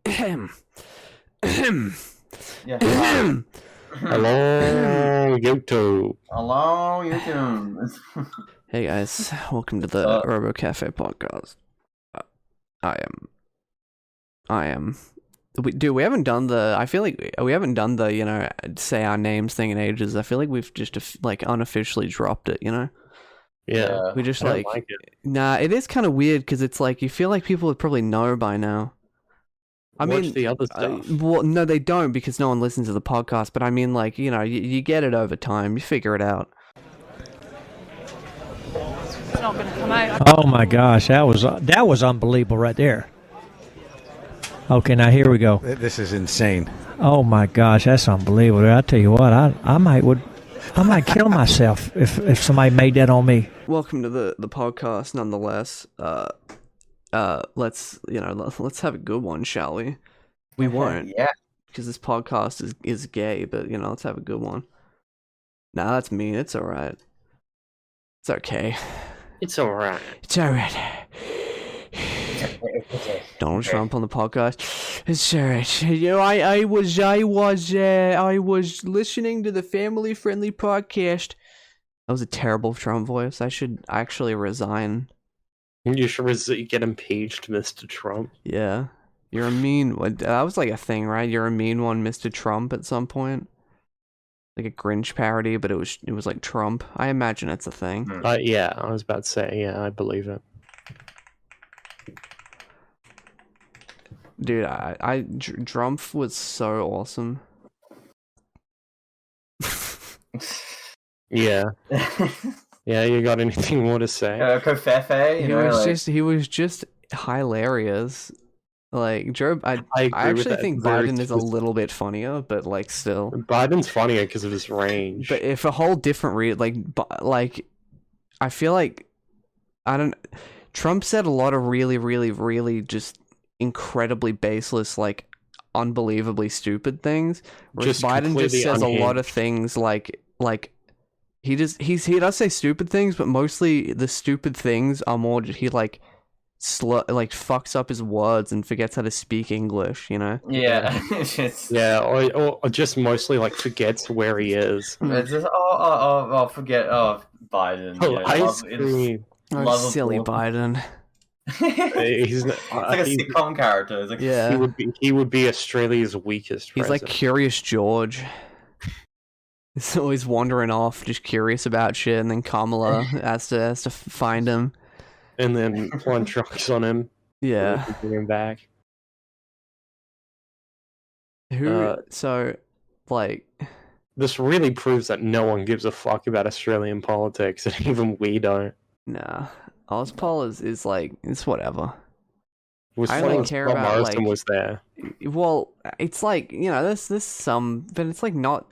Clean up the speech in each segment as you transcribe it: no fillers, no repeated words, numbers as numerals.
Yeah. Hello, YouTube. Hello, YouTube. Hey guys, welcome to the Robo-Café podcast. I am. We haven't done the. I feel like we haven't done the say our names thing in ages. I feel like we've just unofficially dropped it. Yeah. We just I don't like it. Nah, it is kind of weird because it's like you feel like people would probably know by now. I mean, the other stuff. Well, no, they don't because no one listens to the podcast. But I mean, like you get it over time. You figure it out. It's not going to come out. Oh my gosh, that was unbelievable right there. Okay, now here we go. This is insane. Oh my gosh, that's unbelievable. I tell you what, I might kill myself if somebody made that on me. Welcome to the podcast, nonetheless. Let's have a good one, shall we? We won't, Yeah. because this podcast is gay. But let's have a good one. Nah, that's mean. It's all right. It's okay. It's alright. It's all right. Donald Trump on the podcast. It's alright. I was listening to the family friendly podcast. That was a terrible Trump voice. I should actually resign. You should get impeached, Mr. Trump. Yeah. You're a mean one. That was like a thing, right? You're a mean one, Mr. Trump at some point. Like a Grinch parody, but it was like Trump. I imagine it's a thing. Yeah, I was about to say, yeah, I believe it. Dude, Drumpf was so awesome. Yeah. Yeah, you got anything more to say? Kofefe, He was just hilarious. Like I agree with actually that. think Biden is a little bit funnier, but like still. Biden's funnier because of his range. But if a whole different like I feel like Trump said a lot of really, really, really just incredibly baseless, like unbelievably stupid things. Whereas Biden just says a lot of things like he does say stupid things, but mostly the stupid things are more he fucks up his words and forgets how to speak English, Yeah. Yeah, or just mostly like forgets where he is. It's just forget Biden. Silly Biden. He's it's like a sitcom character. It's like, Yeah. He would be Australia's weakest He's president. like Curious George. He's always wandering off, just curious about shit, and then Kamala has to find him. And then one trucks on him. Yeah. Bring him back. This really proves that no one gives a fuck about Australian politics, and even we don't. Nah. Ozpol is like, it's whatever. I only only care about Morrison was there. Well, it's like, there's some, but it's like not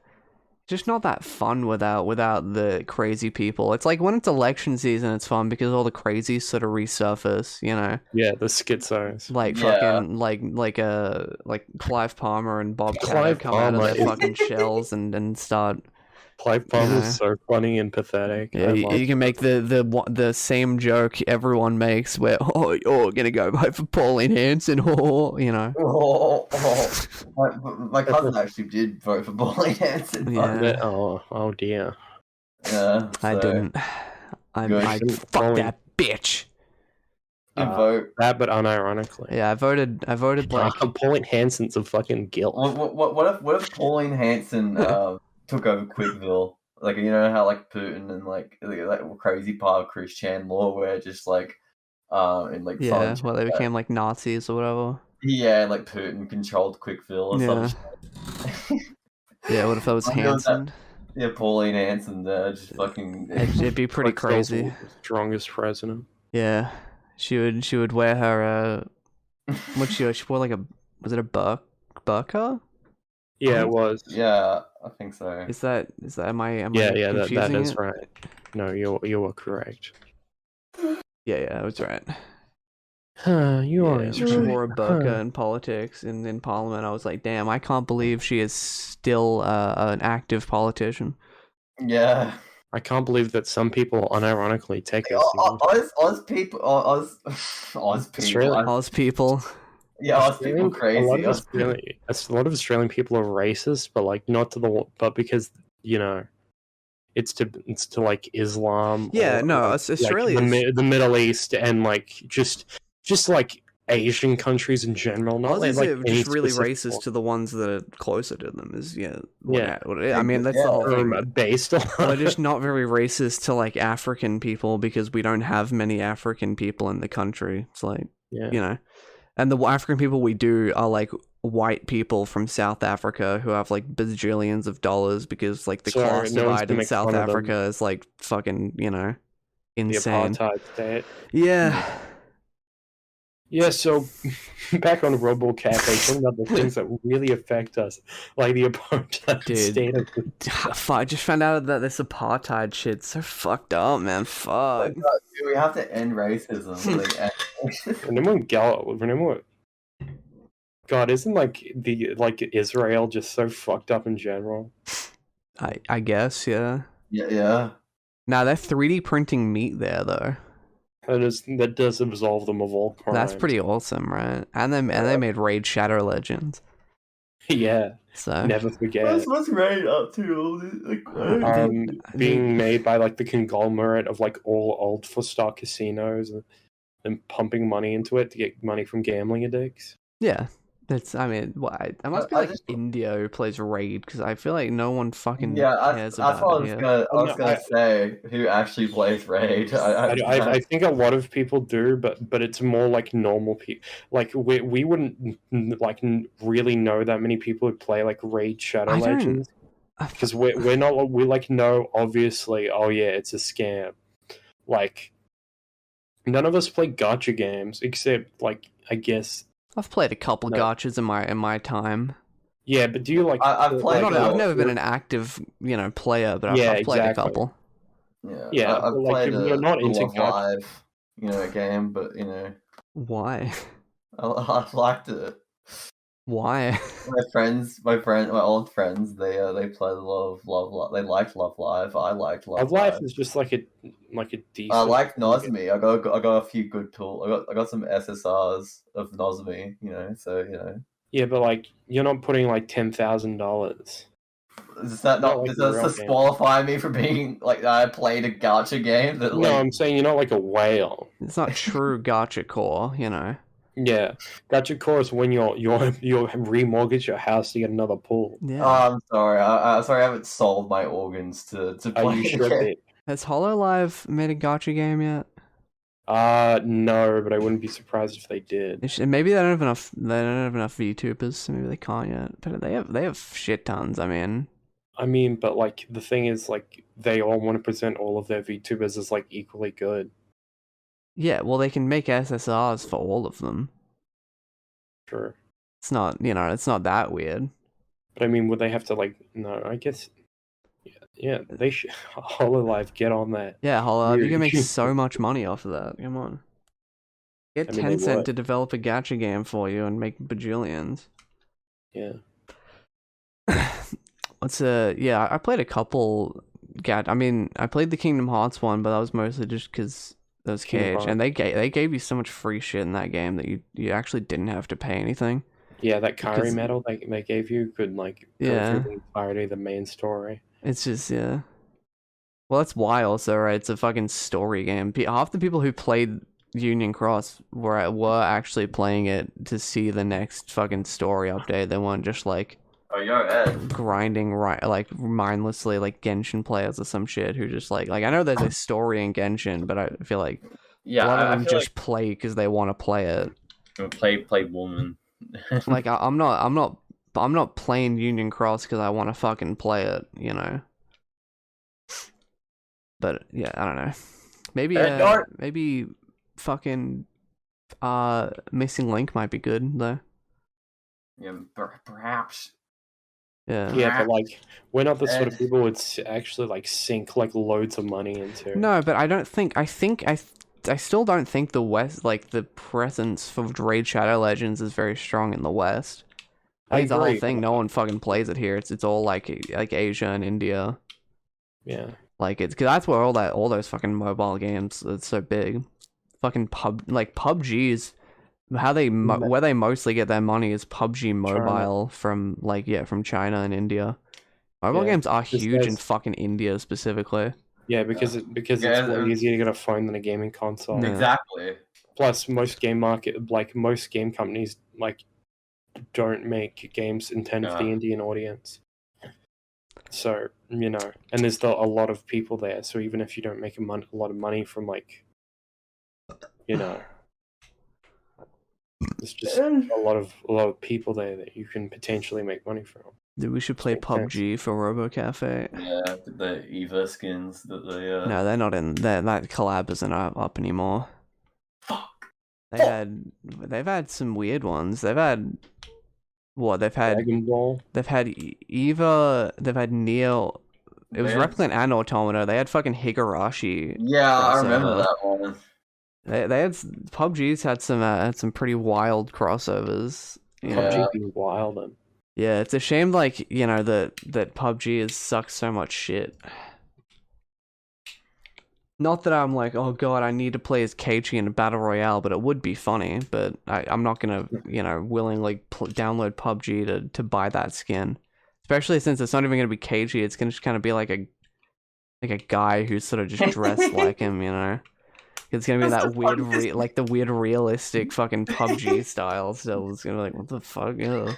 that fun without the crazy people. It's like when it's election season, it's fun because all the crazies sort of resurface, Yeah, the schizos. like fucking like Clive Palmer and Bob Catter come out of their fucking shells and start. Clive Palmer's so funny and pathetic. Yeah, you can make the same joke everyone makes where you're gonna go vote for Pauline Hanson, My cousin actually did vote for Pauline Hanson. Yeah. Oh dear. Yeah, I didn't. I fuck that bitch. Good vote. That, but unironically. Yeah, I voted like. Pauline Hanson's a fucking guilt. What if Pauline Hanson took over Quickville? Like, how like Putin and like crazy part of Chris Chan law where just like and like Yeah, well, they became like Nazis or whatever. Yeah, like Putin controlled Quickville or something. Yeah, what if that was Hanson? Yeah, Pauline Hanson there, just fucking. It'd be pretty crazy. Strongest president. Yeah, she would wear her what she wore like was it a burqa? Yeah, it was. Yeah, I think so. Is that am I Yeah, confusing that is it? right. No, you are correct. Yeah, I was right. You are. She wore a burqa in politics and in Parliament. I was like, damn, I can't believe she is still an active politician. Yeah. I can't believe that some people unironically take us. Oz people. Oz people. Yeah, us people crazy. A lot of Australian people are racist, but like not to but because it's to like Islam. Yeah, or, no, like, Australia is... the Middle East and like just like Asian countries in general. Not Aussies like are any just really specific racist one. to the ones that are closer to them. Is Yeah. I mean, that's the whole thing. Based on We're just not very racist to like African people because we don't have many African people in the country. It's like and the African people we do are like white people from South Africa who have like bajillions of dollars because like the class divide in South Africa is like fucking insane. The apartheid state. Yeah. Yeah, so back on Robo-Café, talking about the things that really affect us, like the apartheid state of... I just found out that this apartheid shit's so fucked up, man. Fuck. We have to end racism. God, isn't like Israel just so fucked up in general? I guess, yeah. Yeah. Now they're 3D printing meat there though. That does absolve them of all crimes. That's pretty awesome, right? And they made Raid Shadow Legends. Yeah. So never forget. What's Raid up to? Being made by like the conglomerate of like all old for-stock casinos and pumping money into it to get money from gambling addicts. Yeah. It must be like India who plays Raid, because I feel like no one fucking cares about it. I was gonna say, who actually plays Raid? I think a lot of people do, but it's more like normal people. Like we wouldn't like really know that many people who play like Raid Shadow Legends, because we like know obviously. Oh yeah, it's a scam. Like none of us play gacha games except like I guess. I've played a couple gachas in my time. Yeah, but do you like? I've played. I've never been an active, player, but I've played a couple. Yeah, I've played you're not into Live, game, but Why? I liked it. Why? My old friends, they played a lot of Love Live. They liked Love Live. I liked Love Live. Live is just like a decent. I like Nozomi. I got a few good tools. I got some SSRs of Nozomi. So. Yeah, but like you're not putting like $10,000. Does that disqualify me from being like I played a gacha game? No, I'm saying you're not like a whale. It's not true gacha core, Yeah, gacha core is when you'll remortgage your house to get another pool. Yeah. Oh, I'm sorry. I haven't sold my organs to play. Are you sure? Has HoloLive made a gacha game yet? No, but I wouldn't be surprised if they did. Maybe they don't have enough. They don't have enough VTubers, so maybe they can't yet. But they have shit tons. But like the thing is, like they all want to present all of their VTubers as like equally good. Yeah, well, they can make SSRs for all of them. Sure. It's not, it's not that weird. But would they have to like? No, I guess. Yeah, they should. HoloLive, get on that. Yeah, HoloLive, you can make so much money off of that. Come on. Get Tencent to develop a gacha game for you and make bajillions. Yeah. I played a couple I played the Kingdom Hearts one, but that was mostly just because there was Cage, and they gave you so much free shit in that game that you actually didn't have to pay anything. Yeah, that Kairi medal they gave you could go through the entirety of the main story. It's just, Well, that's why also, right? It's a fucking story game. Half the people who played Union Cross were actually playing it to see the next fucking story update. They weren't just like grinding mindlessly like Genshin players or some shit who just like I know there's a story in Genshin, but I feel like a lot of them just play because they want to play it. Play woman. Like I'm not playing Union Cross because I want to fucking play it, But yeah, I don't know. Maybe fucking Missing Link might be good though. Yeah, perhaps. Yeah, but we're not the sort of people who would actually sink loads of money into. No, but I still don't think the West, the presence for Raid Shadow Legends is very strong in the West. I think the whole thing, no one fucking plays it here. It's all like Asia and India. Yeah. Because that's where all those fucking mobile games, it's so big. Fucking PUBG is where they mostly get their money is PUBG Mobile China. from China and India. Mobile games are huge in fucking India specifically. Yeah, because it's way easier to get a phone than a gaming console. Yeah. Exactly. Plus, most game companies don't make games intended for the Indian audience. So, and there's a lot of people there. So even if you don't make a lot of money from there's just a lot of people there that you can potentially make money from. Dude, we should play PUBG for Robo-Cafe. Yeah, the Eva skins that they. No, they're not in. That collab isn't up anymore. Fuck. They've had some weird ones. They've had Dragon Ball. They've had Eva. They've had Neo. It was Replicant and Automata. They had fucking Higurashi. Yeah, I remember that one. They had PUBG's had some pretty wild crossovers. PUBG being wild. And... Yeah, it's a shame that PUBG has sucked so much shit. Not that I'm like, oh god, I need to play as Keiichi in a battle royale, but it would be funny. But I'm not gonna, willingly download PUBG to buy that skin, especially since it's not even gonna be Keiichi. It's gonna just kind of be like a guy who's sort of just dressed like him, It's gonna be that weird, the weird realistic fucking PUBG style. So it's gonna be like, what the fuck? Ew.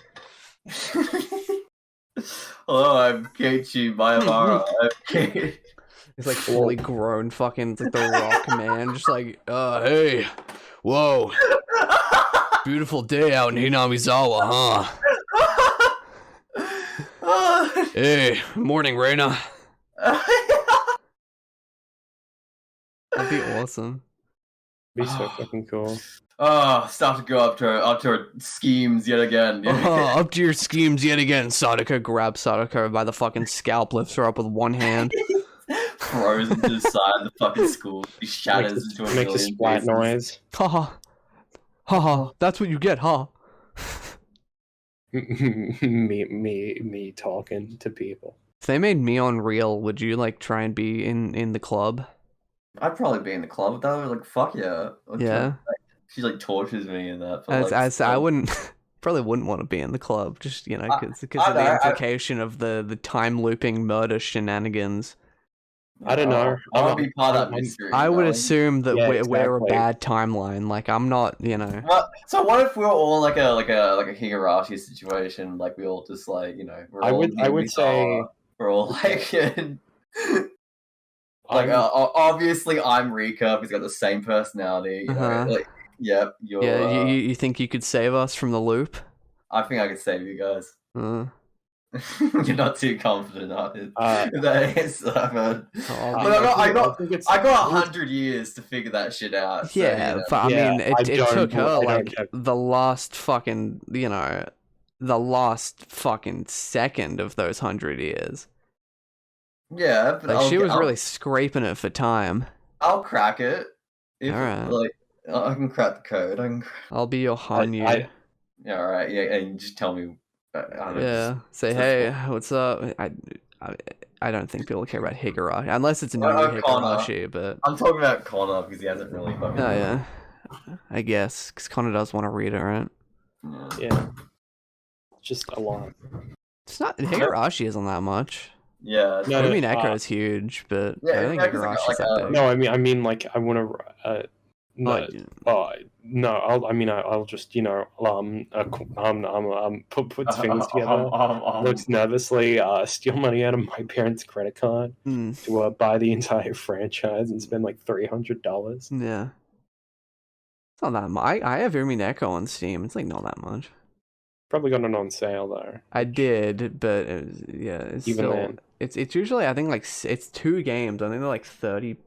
Hello, I'm Keiichi Mayamara. It's like fully grown fucking, it's like the Rock man, just like, hey, whoa, beautiful day out in Hinamizawa, huh? Hey, morning, Reina. That'd be awesome. Be so fucking cool. Oh, start to go up to our schemes yet again. Up to your schemes yet again. Sadako grabs Sadako by the fucking scalp, lifts her up with one hand. Throws into the side of the fucking school. He shatters into a Makes a splat noise. Ha ha. That's what you get, huh? me talking to people. If they made me on Real, would you try and be in the club? I'd probably be in the club though. Like fuck yeah. Yeah. She tortures me in that. I probably wouldn't want to be in the club, just because of the implication of the time looping murder shenanigans. I don't know. I want to be part of that mystery. I would assume that we're a bad timeline. I'm not, So what if we were all like a Higurashi situation? Like we all just we're all I would say we're all obviously I'm Rika because we got the same personality. Yep. You think you could save us from the loop? I think I could save you guys. You're not too confident, are you? That answer, man. I got 100 years to figure that shit out. Yeah, so, but I mean, it took her the last fucking, the last fucking second of those 100 years. Yeah, but she was really scraping it for time. I'll crack it. All right. I can crack the code. I'll be your Hanyu. Yeah, all right. Yeah, and just tell me. Say, hey, what's up? I don't think people care about Higurashi unless it's a new Higurashi, but I'm talking about Connor because he hasn't really fucking. Oh yeah, I guess because Connor does want to read it, right? Yeah, just a lot. It's not Higurashi isn't that much. Yeah, I mean Echo is huge, but I don't think Higurashi's that big. No, I mean, I want to. I'll just put things together. Looks nervously steal money out of my parents' credit card to buy the entire franchise and spend $300. Yeah, it's not that much. I have Umi Echo on Steam. It's not that much. Probably got it on sale though. I did, but it's even still, then. It's usually I think it's 2 games. I think they're $30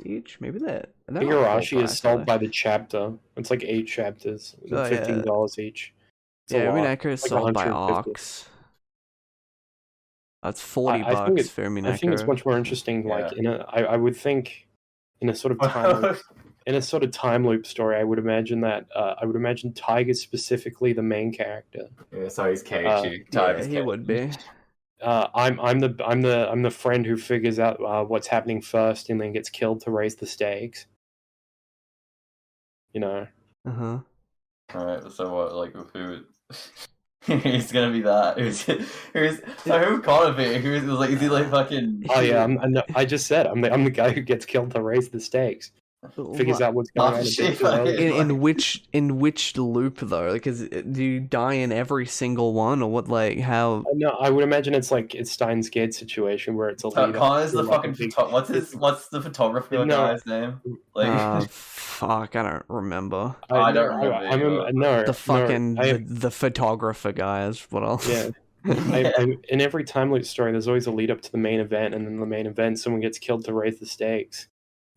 each. Maybe that. Higurashi is sold by the chapter. It's 8 chapters. $15 each. Umineko is sold by Ox. That's $40 for Umineko. I think it's much more interesting. I would think in a sort of time loop story. I would imagine that. I would imagine Tadhg is specifically the main character. Yeah, so he's Keiichi. He would be. I'm the friend who figures out what's happening first and then gets killed to raise the stakes. Alright, so what? Like, who? He's gonna be that. So who would Connor be? Who's like? Is he like fucking? Oh yeah, I just said I'm the guy who gets killed to raise the stakes. Figures out what's going on. shit, In which loop though? Because do you die in every single one, or what? Like how? No, I would imagine it's like it's Steins Gate situation where it's a lead. Connor's the fucking what's the photographer guy's name? Like, fuck, I don't remember. I don't remember. The photographer guy is what else? Yeah. In every time loop story, there's always a lead up to the main event, and then the main event, someone gets killed to raise the stakes.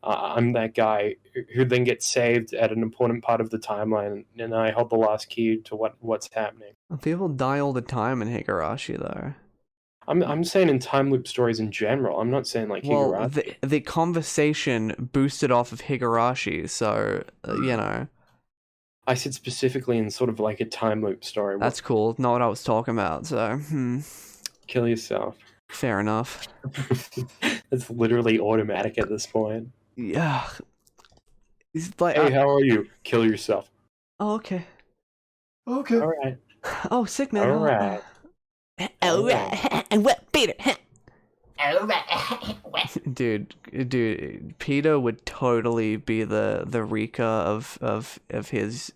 I'm that guy who then gets saved at an important part of the timeline, and I hold the last key to what's happening. People die all the time in Higurashi, though. I'm saying in time loop stories in general. I'm not saying like Higurashi. Well, the conversation boosted off of Higurashi, so you know. I said specifically in sort of like a time loop story. That's cool. Not what I was talking about. So kill yourself. Fair enough. It's literally automatic at this point. Yeah. He's like, hey, how are you? Kill yourself. Oh, okay. Okay. All right. Oh, sick man. All right. All right. And what, Peter? Dude, Peter would totally be the Rika of his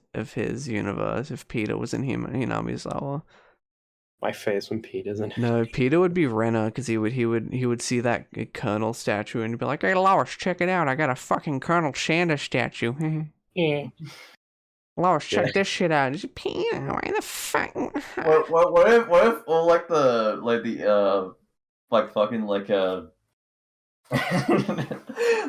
universe if Peter was in Hinamizawa. My face when Peter's in. No, Peter would be Renner because he would see that Colonel statue and be like, "Hey, Lois, check it out! I got a fucking Colonel Sanders statue." Yeah. Lois, check this shit out. Peter, why the fuck? What if all like the fucking like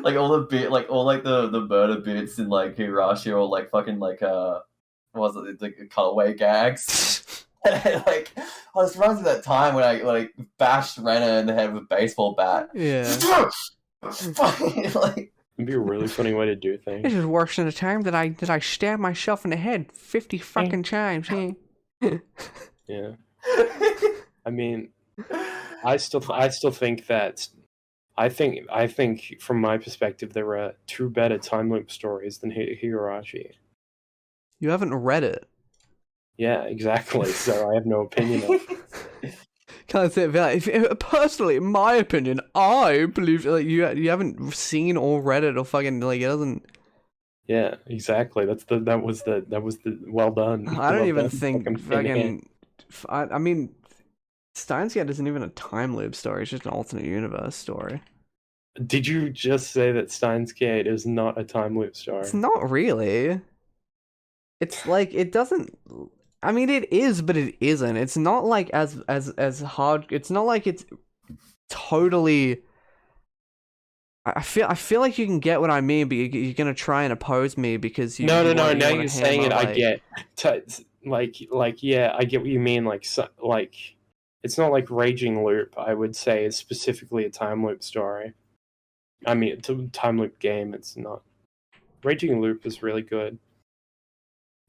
like all the bit like all like the murder bits in like Higurashi or like fucking like what was it, like colorway gags. Like, this reminds me of that time when I bashed Renner in the head with a baseball bat. Yeah. Like, it'd be a really funny way to do things. This is worse than the time that I stabbed myself in the head 50 fucking times. Yeah. I mean, I still think that I think from my perspective there are two better time loop stories than Higurashi. You haven't read it. Yeah, exactly. So I have no opinion on it. Can't say that. Personally, in my opinion, I believe like you haven't seen or read it or fucking like it doesn't. Yeah, exactly. That was the well done. I don't even think fucking. I mean, Steins Gate isn't even a time loop story. It's just an alternate universe story. Did you just say that Steins Gate is not a time loop story? It's not really. It's like it doesn't. I mean, it is, but it isn't. It's not like as hard. It's not like it's totally. I feel like you can get what I mean, but you're gonna try and oppose me because you. No. Now you're saying it. I get. Yeah, I get what you mean. Like, it's not like Raging Loop. I would say is specifically a time loop story. I mean, it's a time loop game. It's not. Raging Loop is really good.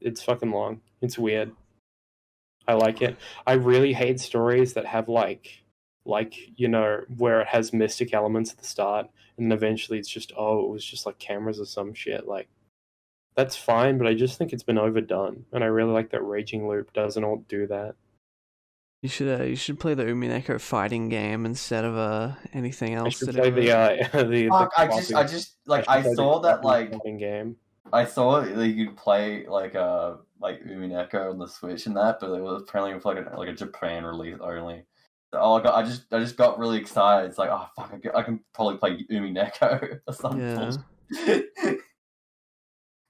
It's fucking long. It's weird. I like it. I really hate stories that have like you know, where it has mystic elements at the start and then eventually it's just, oh, it was just like cameras or some shit. Like, that's fine, but I just think it's been overdone. And I really like that Raging Loop doesn't all do that. You should play the Umineko fighting game instead of anything else. I should play the Fuck, I saw that like game. I saw that you could play like Umineko on the Switch and that, but it was apparently like a Japan release only. So I just got really excited. It's like, oh fuck, I can probably play Umineko or something. Yeah.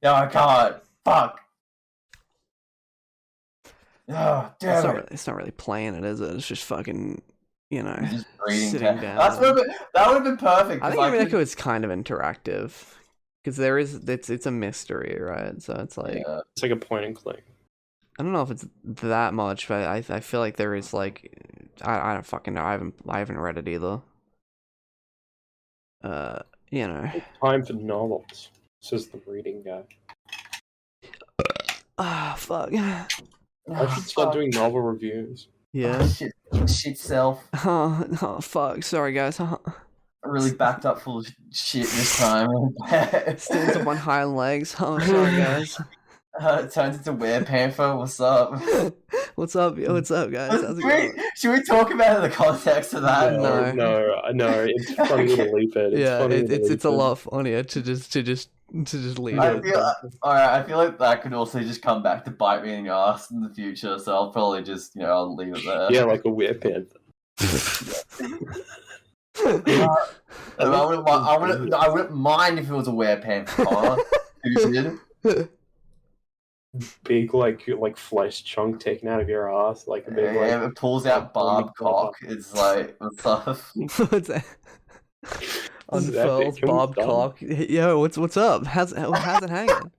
No, I can't. Fuck. Oh, damn it's not really playing it, is it? It's just fucking, you know, just sitting down. That would have been perfect. I think Umineko is kind of interactive. Because it's a mystery, right? So it's like it's like a point and click. I don't know if it's that much, but I feel like there is like I don't fucking know. I haven't read it either. You know. Time for novels, says the reading guy. Ah, fuck. I should start doing novel reviews. Yeah. Shit self. Oh fuck. Sorry guys. I'm really backed up full of shit this time. Stands up on hind legs. Oh, sorry guys. It turns into Were-Panther. What's up? What's up? What's up, guys? How's it going? Should we talk about the context of that? No. No. It's funny to leave it. It's a lot funnier to just leave it. I feel like that could also just come back to bite me in the ass in the future. So I'll probably just I'll leave it there. Yeah, like a Werepanther. I wouldn't mind if it was a Werepanther. Big like flesh chunk taken out of your ass, like a big it pulls out barbed cock. It's like what's up? What's that? Unfurls barbed cock. Yo, what's up? How's it hanging?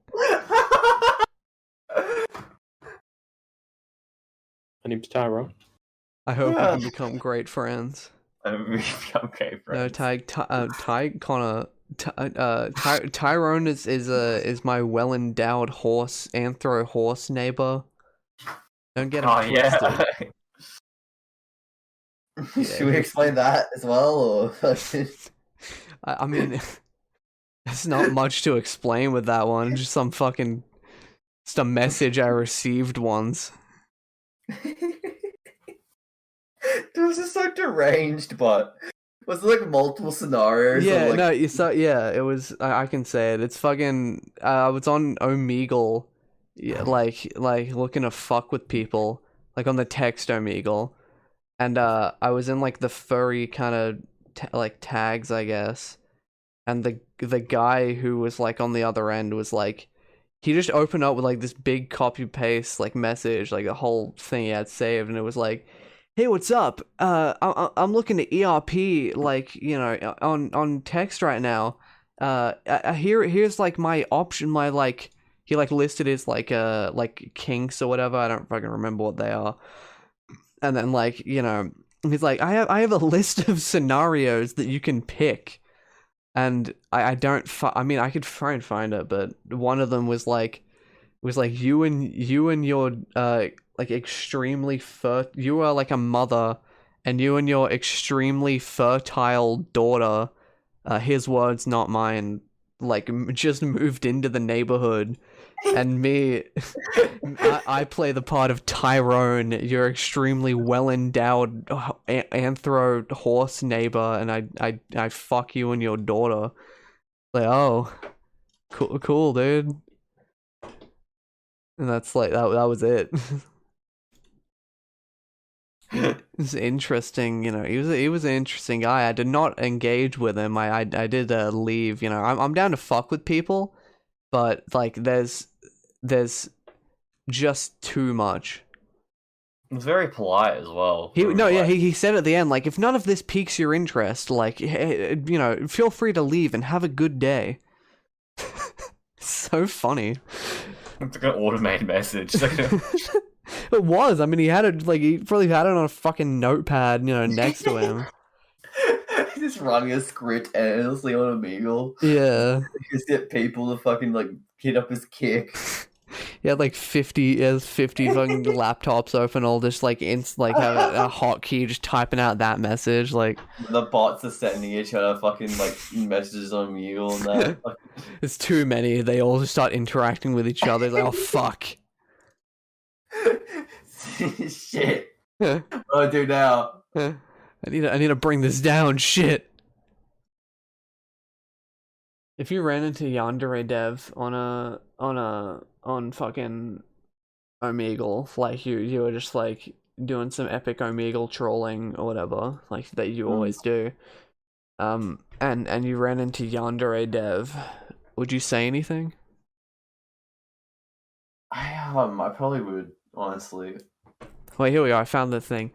My name's Tyro. I hope we can become great friends. Okay, No, Tadhg, Connor. Tyrone is my well endowed anthro horse neighbor. Don't get him twisted. Should we explain that as well, or? I mean, there's not much to explain with that one. Just a message I received once. It was just so deranged, but was it like multiple scenarios? Yeah, no, it was. I can say it. It's fucking. I was on Omegle, yeah, like looking to fuck with people, like on the text Omegle, and I was in like the furry kind of tags, I guess, and the guy who was like on the other end was like, he just opened up with like this big copy paste like message, like the whole thing he had saved, and it was like, hey, what's up? I'm looking at ERP, like, on text right now. Here's like my option, my like, he like listed his like kinks or whatever. I don't fucking remember what they are. And then like, he's like, I have a list of scenarios that you can pick. And I mean, I could try and find it, but one of them was like you and your like extremely you are like a mother, and you and your extremely fertile daughter, his words not mine, like just moved into the neighborhood, and me, I play the part of Tyrone, your extremely well endowed anthro horse neighbor, and I fuck you and your daughter. Like, oh, cool, dude. And that's like that was it. It's interesting, he was an interesting guy. I did not engage with him. I did leave, I'm down to fuck with people, but like there's just too much. It was very polite as well. He said at the end, like, if none of this piques your interest, like, feel free to leave and have a good day. So funny. It's like an automated message. It was. I mean, he probably had it on a fucking notepad, next to him. He's just running a script endlessly on Omegle. Yeah. Just get people to fucking like hit up his kick. He had like 50 fucking laptops open, all just like have a hotkey just typing out that message. Like the bots are sending each other fucking like messages on Omegle and that. It's too many. They all just start interacting with each other. It's like, oh fuck. Shit. What do I do now? I need to bring this down. Shit. If you ran into Yandere Dev on fucking Omegle, like you were just like doing some epic Omegle trolling or whatever, like that you always do, and you ran into Yandere Dev, would you say anything? I probably would, honestly. Wait, here we are. I found the thing.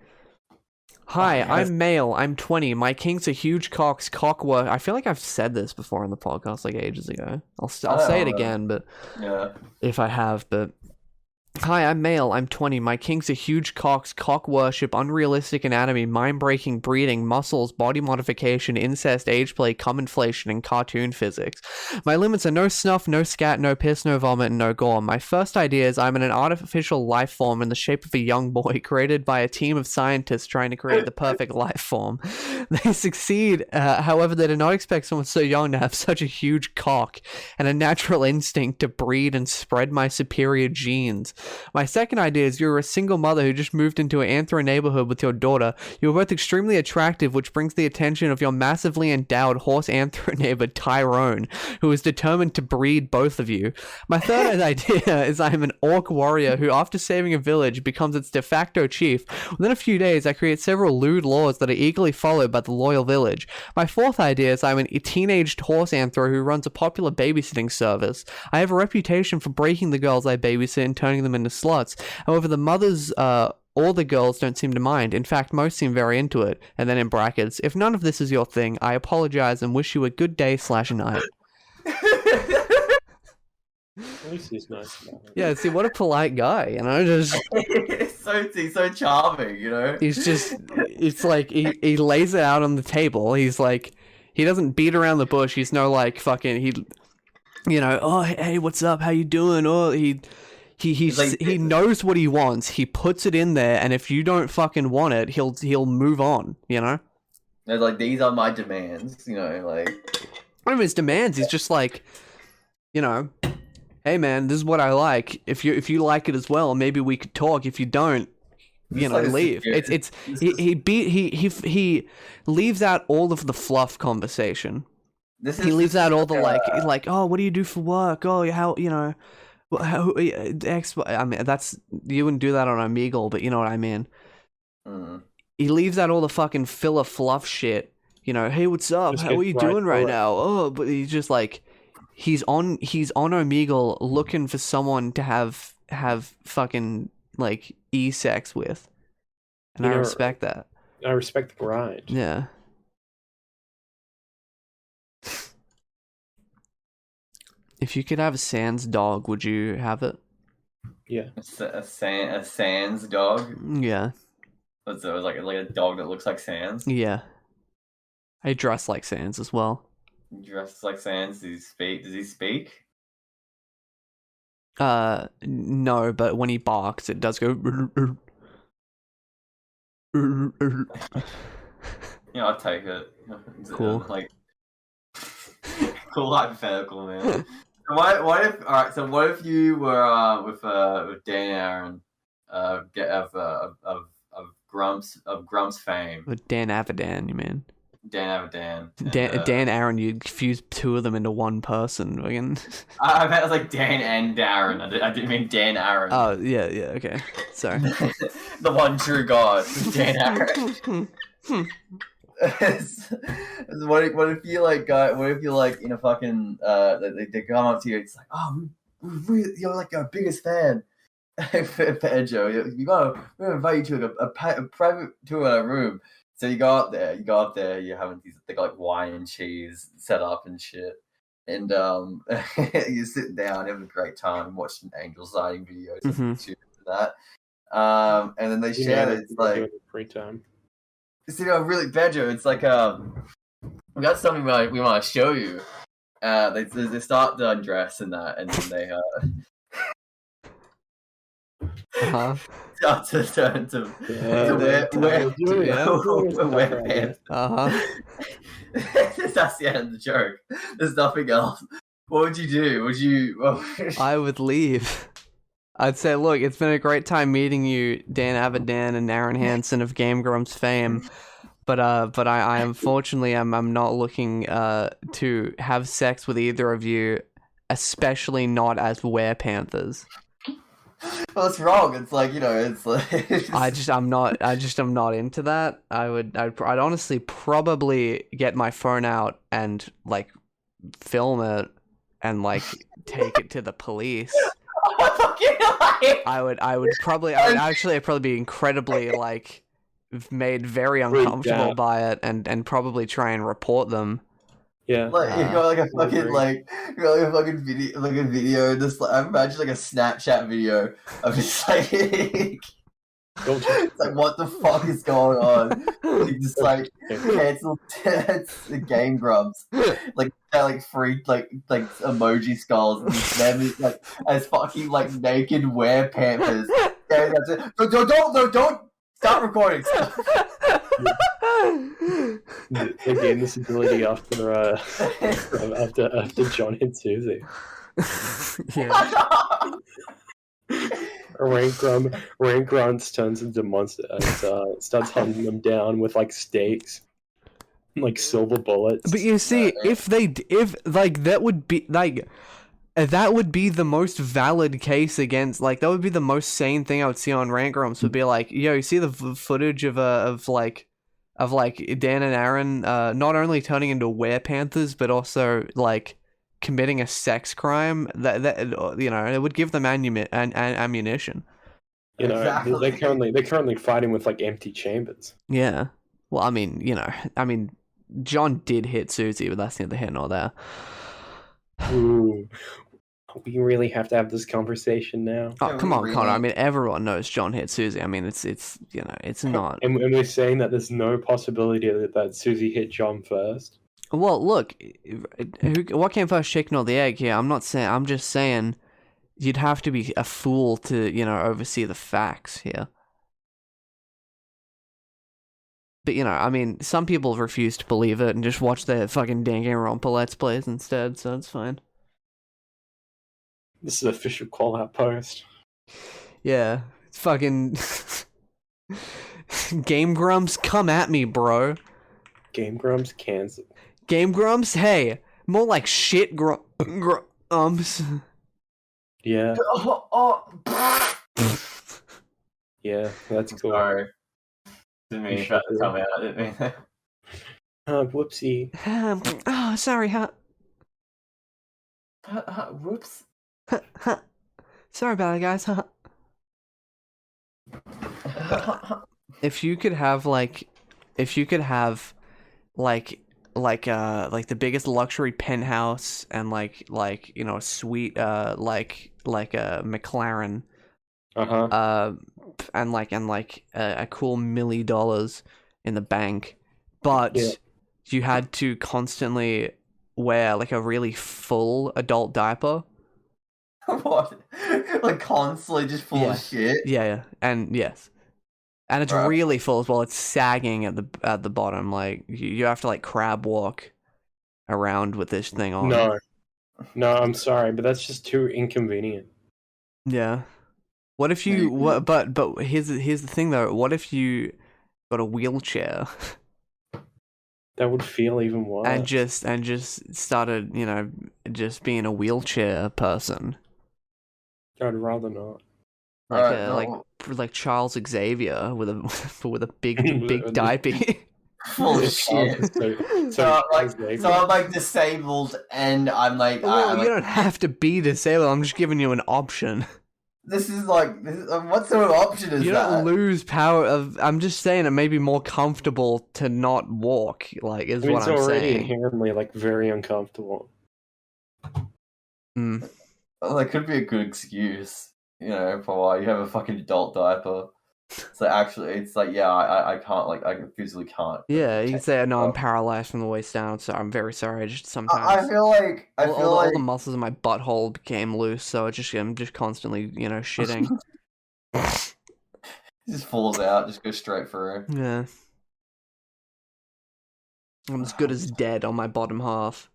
Hi, I'm male. I'm 20. My kinks are huge cocks, cockwork. I feel like I've said this before on the podcast like ages ago. I'll say it again, but yeah, if I have, but Hi, I'm male. I'm 20. My kinks are huge cocks, cock worship, unrealistic anatomy, mind-breaking breeding, muscles, body modification, incest, age play, cum inflation, and cartoon physics. My limits are no snuff, no scat, no piss, no vomit, and no gore. My first idea is I'm an artificial life form in the shape of a young boy created by a team of scientists trying to create the perfect life form. They succeed, however, they do not expect someone so young to have such a huge cock and a natural instinct to breed and spread my superior genes. My second idea is you're a single mother who just moved into an anthro neighborhood with your daughter. You're both extremely attractive, which brings the attention of your massively endowed horse anthro neighbor Tyrone, who is determined to breed both of you. My third idea is I'm an orc warrior who, after saving a village, becomes its de facto chief. Within a few days, I create several lewd laws that are eagerly followed by the loyal village. My fourth idea is I'm a teenaged horse anthro who runs a popular babysitting service. I have a reputation for breaking the girls I babysit and turning them into sluts. However, the mothers, or the girls don't seem to mind. In fact, most seem very into it. And then in brackets, if none of this is your thing, I apologize and wish you a good day/night. At least he's nice about it. Yeah, see, what a polite guy, you know, just... He's so charming, you know? He's just, it's like, he lays it out on the table. He's like, he doesn't beat around the bush. He's no, like, fucking, you know, oh, hey, what's up? How you doing? Oh, he knows what he wants. He puts it in there, and if you don't fucking want it, he'll move on, you know? They're like, these are my demands, you know, like... One of his demands is just like, you know, hey man, this is what I like. If you like it as well, maybe we could talk. If you don't, you know, leave. He leaves out all of the fluff conversation. He leaves out all the like, oh, what do you do for work? Oh, how, you know, I mean, that's, you wouldn't do that on Omegle, but you know what I mean. He leaves out all the fucking filler fluff shit. You know, hey, what's up? How are you doing right now? Oh, but he's just like, he's on Omegle looking for someone to have fucking like e-sex with, and I respect that. I respect the grind. Yeah. If you could have a Sans dog, would you have it? Yeah. A Sans dog? Yeah. What's it, like a dog that looks like Sans? Yeah. I dress like Sans as well. Dresses like Sans. Does he speak? No, but when he barks, it does go. Yeah, I'll take it. Cool. Like, cool hypothetical, man. What if? All right. So what if you were with Dan Aaron, of Grumps fame? With Dan Avidan, you mean? Dan Avidan. Dan Aaron, you fused two of them into one person. Again. I meant it was like Dan and Darren. I didn't mean Dan Aaron. Oh yeah, okay. Sorry. The one true God, Dan Aaron. What if you like in a fucking they come up to you, it's like, oh, you're like our biggest fan. Banjo, we're gonna invite you to a private room. So you go up there, you're having they got like wine and cheese set up and shit. And you're sitting down, having a great time, watching angel sighting videos and that. And then they share it. It's like free time. You know, really, Banjo. It's like we got something we want to show you. They start to undress and that, and then they start to turn to were-panther. That's the end of the joke. There's nothing else. What would you do? I would leave. I'd say, look, it's been a great time meeting you, Dan Avidan and Aaron Hansen of Game Grumps fame. But I unfortunately I'm not looking to have sex with either of you, especially not as were-panthers. Well, it's wrong. It's like, you know, it's like I'm not into that. I'd honestly probably get my phone out and like film it and like take it to the police. I'd probably be incredibly like made very uncomfortable by it and probably try and report them. Yeah. Like you got like a fucking you got like a fucking video, just like I imagine like a Snapchat video of just like it's like what the fuck is going on? Like just like cancel the Game Grumps, like they're like free like emoji skulls and them like as fucking like naked were-panthers. Don't stop recording. They gained this ability after John hit Susie. Yeah. Rank Grants turns into monster and starts hunting them down with like stakes, like silver bullets. But you see, if that would be like. That would be the most valid case against, like, that would be the most sane thing I would see on Rank Grumps would be like, yo, you see the footage of Dan and Aaron not only turning into were-panthers, but also, like, committing a sex crime, that you know, it would give them ammunition. You know, exactly. they're currently fighting with, like, empty chambers. Yeah. Well, I mean, John did hit Susie, but that's neither here nor there. Ooh. We really have to have this conversation now. Oh, come on, Connor. I mean, everyone knows John hit Susie. I mean, it's you know, it's not. And we're saying that there's no possibility that Susie hit John first. Well, look, what came first, chicken or the egg here? I'm not saying. I'm just saying you'd have to be a fool to, you know, oversee the facts here. But, you know, I mean, some people refuse to believe it and just watch their fucking Danganronpa Let's Plays instead, so it's fine. This is an official call-out post. Yeah, it's fucking... Game Grumps, come at me, bro. Game Grumps cancel. Game Grumps? Hey, more like shit Grumps. Yeah. Yeah, that's cool. Sorry. Didn't mean to tell me I didn't mean that. Whoopsie. Oh, sorry, Whoops. Sorry about it, guys. If you could have the biggest luxury penthouse and like you know, sweet like a McLaren, and a cool $1 million in the bank, but you had to constantly wear like a really full adult diaper. What? Like constantly just full of shit? Yeah, and yes. And it's really full as well. It's sagging at the bottom. Like you have to like crab walk around with this thing on. No, I'm sorry, but that's just too inconvenient. Yeah. What if you but here's the thing though. What if you got a wheelchair? That would feel even worse. And just started, you know, just being a wheelchair person. I'd rather not. Like Charles Xavier with a big diaper. Full of shit. So I'm like disabled, and I'm like. Well, you don't have to be disabled. I'm just giving you an option. This is what sort of option is that? You don't lose power of. I'm just saying it may be more comfortable to not walk. Like is what I'm saying. It's already inherently like very uncomfortable. Hmm. Well, that could be a good excuse, you know, for why you have a fucking adult diaper. So actually, it's like, yeah, I can't, like, I physically can't. Yeah, you can say, no, I'm paralyzed from the waist down, so I'm very sorry. I just sometimes I feel like all the muscles in my butthole became loose, so I'm just constantly, you know, shitting. It just falls out, just goes straight through. Yeah. I'm as good as dead on my bottom half.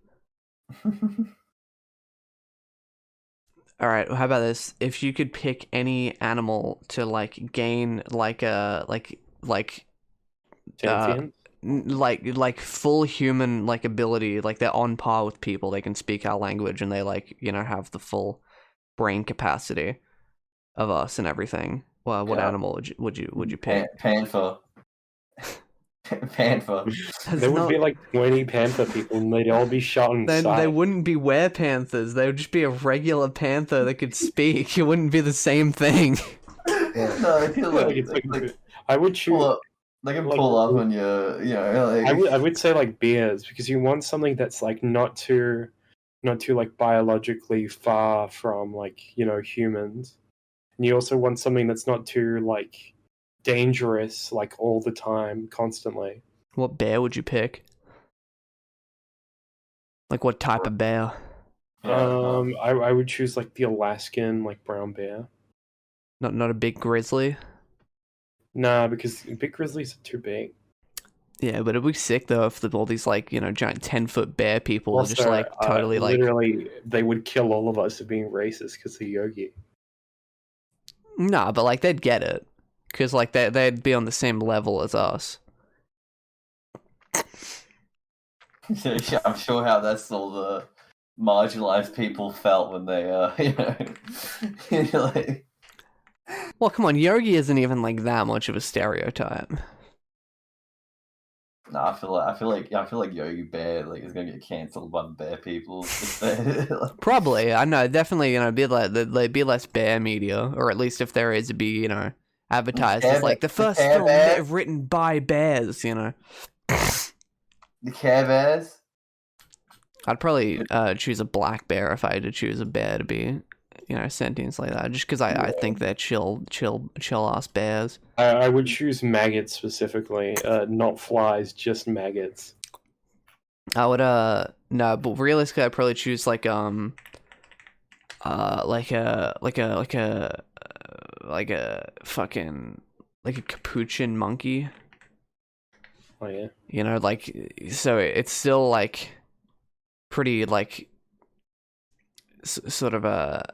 Alright, how about this? If you could pick any animal to, like, gain, like, full human, like, ability, like, they're on par with people, they can speak our language, and they, like, you know, have the full brain capacity of us and everything. Well, what animal would you pick? Panther. Panther. There would be like 20 panther people, and they'd all be shot inside. Then they wouldn't be were-panthers. They would just be a regular panther that could speak. It wouldn't be the same thing. No, I feel like I would choose. They can Like, pull up on your, like... I would say like bears, because you want something that's like not too like biologically far from like, humans. And you also want something that's not too like dangerous like all the time, constantly. What bear would you pick? Like what type of bear? Yeah, I would choose like the Alaskan like brown bear. Not a big grizzly. Nah, because big grizzlies are too big. Yeah, but it'd be sick though if all these like giant 10-foot bear people Also, are just like totally like literally they would kill all of us for being racist because of Yogi. Nah, but like they'd get it because like they'd be on the same level as us. Yeah, I'm sure how that's all the marginalized people felt when they, like... Well, come on, Yogi isn't even like that much of a stereotype. No, I feel like Yogi Bear like is gonna get cancelled by the bear people. Probably, I know, definitely. Be like there'd be less bear media, or at least if there is, it'd be advertised as like the first film written by bears. The Care Bears. I'd probably choose a black bear if I had to choose a bear to be, sentient like that. Just because I think they're chill ass bears. I would choose maggots specifically, not flies, just maggots. I would no, but realistically, I'd probably choose like a fucking like a capuchin monkey. Oh yeah. So it's still like pretty like sort of a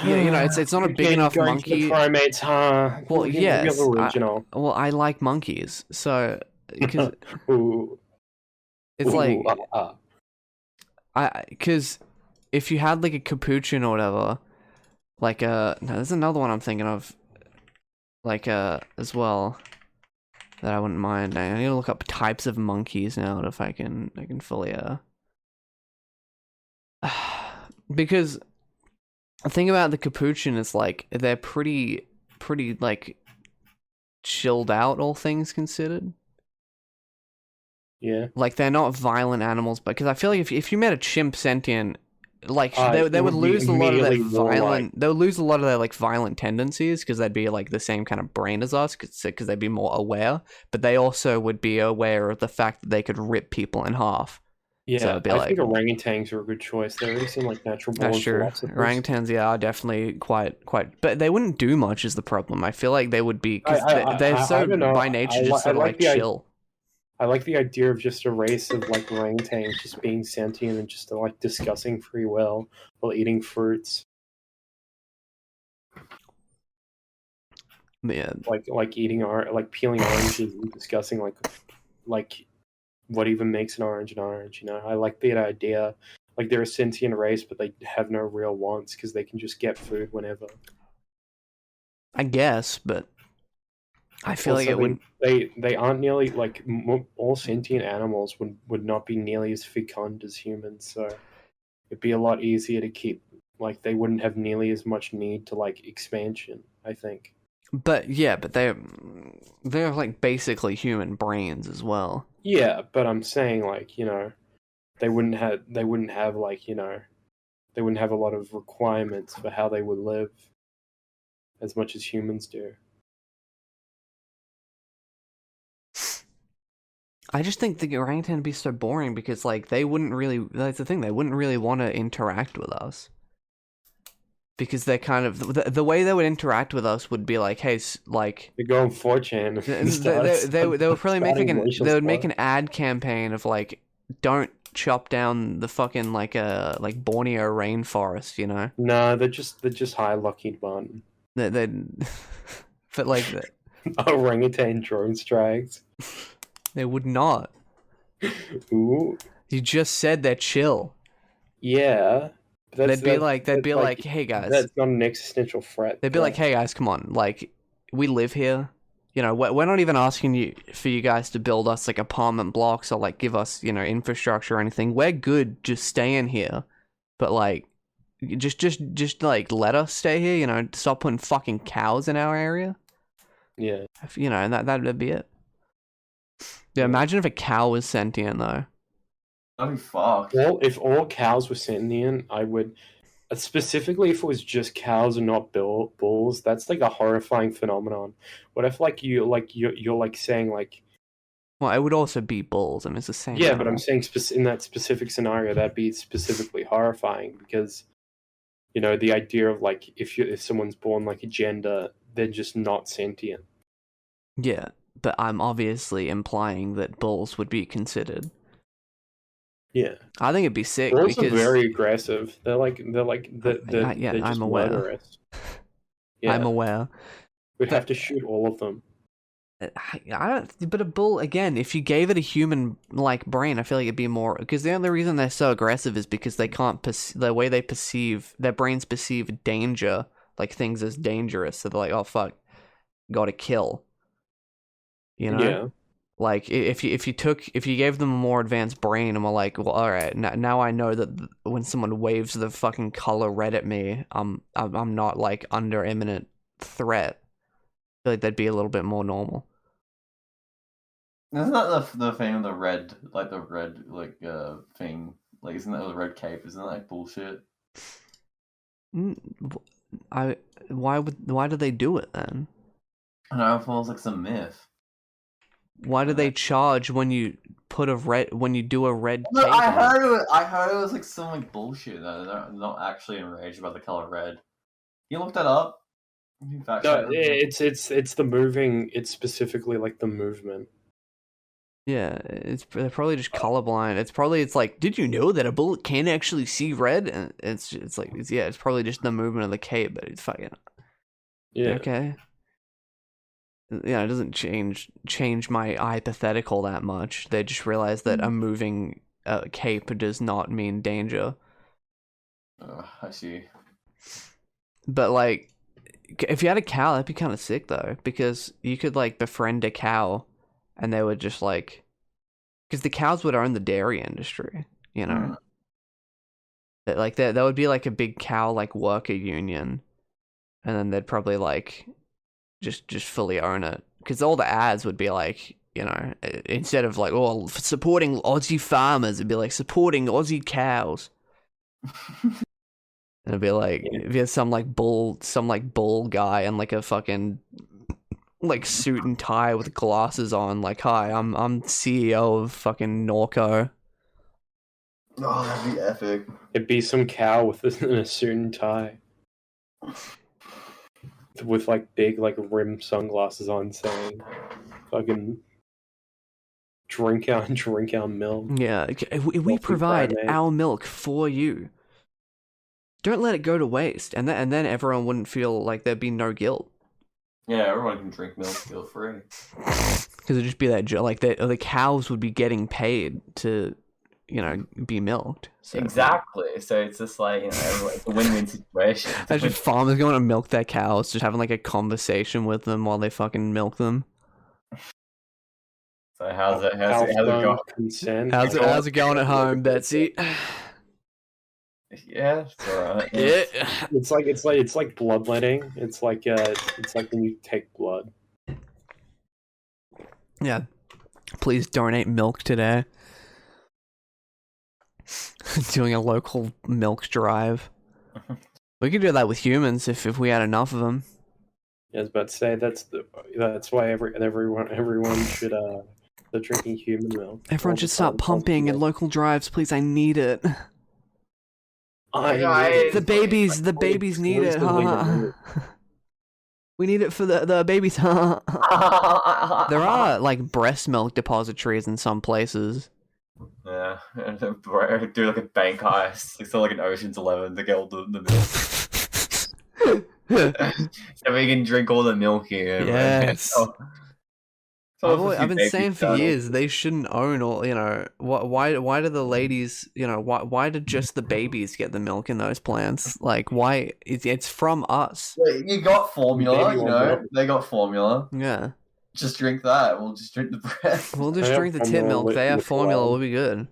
it's not a big enough monkey. The primates, huh? Well, yes. Original. I like monkeys, so because it's because if you had like a capuchin or whatever, like no, there's another one I'm thinking of, like as well, that I wouldn't mind. I need to look up types of monkeys now if I can fully because the thing about the capuchin is like they're pretty like chilled out, all things considered. Yeah. Like they're not violent animals, but because I feel like if you met a chimp sentient, like they would lose a lot of their violent. They would lose a lot of their like violent tendencies because they'd be like the same kind of brain as us, because they'd be more aware. But they also would be aware of the fact that they could rip people in half. Yeah, so I think orangutans are a good choice. They already seem like natural born philosophers. Orangutans, yeah, are definitely quite, but they wouldn't do much is the problem. I feel like they would be, because they're so by nature just sort of like chill. I like the idea of just a race of like orangutans just being sentient and just like discussing free will while eating fruits. Yeah, like eating like peeling oranges and discussing like what even makes an orange an orange. I like the idea, like they're a sentient race, but they have no real wants because they can just get food whenever. I guess, but I feel also, like it would. They aren't nearly like all sentient animals would not be nearly as fecund as humans, so it'd be a lot easier to keep. Like they wouldn't have nearly as much need to like expansion, I think. But yeah, but they're like basically human brains as well. Yeah, but I'm saying like they wouldn't have like they wouldn't have a lot of requirements for how they would live as much as humans do. I just think the orangutan would be so boring because like they wouldn't really. That's the thing. They wouldn't really want to interact with us. Because they're kind of the way they would interact with us would be like, hey, like they go on 4chan. They would probably make an ad campaign of like, don't chop down the fucking like Borneo rainforest, No, they're just high Lockheed Martin. They but like orangutan drone strikes. They would not. Ooh. You just said they're chill. Yeah. They'd be like, hey guys. That's not an existential threat. They'd be like, hey guys, come on, like we live here. We're not even asking for you guys to build us like apartment blocks or like give us infrastructure or anything. We're good just staying here, but like just like let us stay here. Stop putting fucking cows in our area. Yeah. You know, and that'd be it. Yeah, imagine if a cow was sentient though. That'd be fucked. Well, if all cows were sentient, I would. Specifically, if it was just cows and not bulls, that's like a horrifying phenomenon. What if you're like saying like. Well, it would also be bulls. I mean, it's the same. Yeah, animal. but I'm saying in that specific scenario, that'd be specifically horrifying because, you know, the idea of like if someone's born like a gender, they're just not sentient. Yeah, but I'm obviously implying that bulls would be considered. Yeah, I think it'd be sick. Bulls because are very aggressive. They're I'm aware. murderous. Yeah, I'm aware. We'd have to shoot all of them. I don't. But a bull, again, if you gave it a human like brain, I feel like it'd be more. Because the only reason they're so aggressive is because they can't the way they perceive their brains perceive danger, like things as dangerous. So they're like, oh fuck, gotta kill. You know. Yeah. Like if you gave them a more advanced brain and were like, well, all right, now I know that when someone waves the fucking color red at me, I'm not like under imminent threat. I feel like that'd be a little bit more normal. Isn't that the thing of the red thing? Like, isn't that the red cape? Isn't that like bullshit? Why do they do it then? I don't know, it feels like some myth. Why do they charge when you do a red No, cape? I heard it was like some like bullshit. They're not actually enraged about the color red. You look that up? No, it's the moving. It's specifically like the movement. Yeah, they're probably just colorblind. It's like, did you know that a bullet can actually see red? And it's probably just the movement of the cape, but it's fucking. Yeah. Okay. Yeah, it doesn't change my hypothetical that much. They just realize that a moving cape does not mean danger. I see. But like, if you had a cow, that'd be kind of sick though, because you could like befriend a cow, and they would just like, because the cows would own the dairy industry, you know. Like that would be like a big cow like worker union, and then they'd probably like. Just fully own it, because all the ads would be like, you know, instead of like, oh, supporting Aussie farmers, it'd be like supporting Aussie cows. And it'd be like, if you had some bull guy and like a fucking like suit and tie with glasses on, like, hi, I'm CEO of fucking Norco. Oh, that'd be epic. It'd be some cow with a suit and tie. With like big like rim sunglasses on, saying fucking drink our milk. Yeah, we provide our milk for you. Don't let it go to waste, and then everyone wouldn't feel like there'd be no guilt. Yeah, everyone can drink milk guilt free. Because it'd just be that like the cows would be getting paid to, you know, be milked. So. Exactly. So it's just like, you know, it's a win-win situation. Imagine farmers going to milk their cows, just having like a conversation with them while they fucking milk them. So how's it going? Consent. How's it going at home, Betsy? Yeah, it's alright. Yeah. It's like bloodletting. It's like when you take blood. Yeah. Please donate milk today. Doing a local milk drive. We could do that with humans if we had enough of them. Yeah, I was about to say that's why everyone should they're drinking human milk. Everyone should start pumping in local drives, please. I need it. The babies need it. We need it for the babies. There are like breast milk depositories in some places. Yeah, do like a bank heist. It's like an Ocean's 11 to get all the milk. So we can drink all the milk here. Yes. Right? I've been saying for years they shouldn't own all. You know, why do the ladies? You know, why did just the babies get the milk in those plants? Like, why? It's from us. You got formula, you know. They got formula. Yeah. Just drink that. We'll just drink the breast. We'll just drink the tit milk. They have formula. Will be good.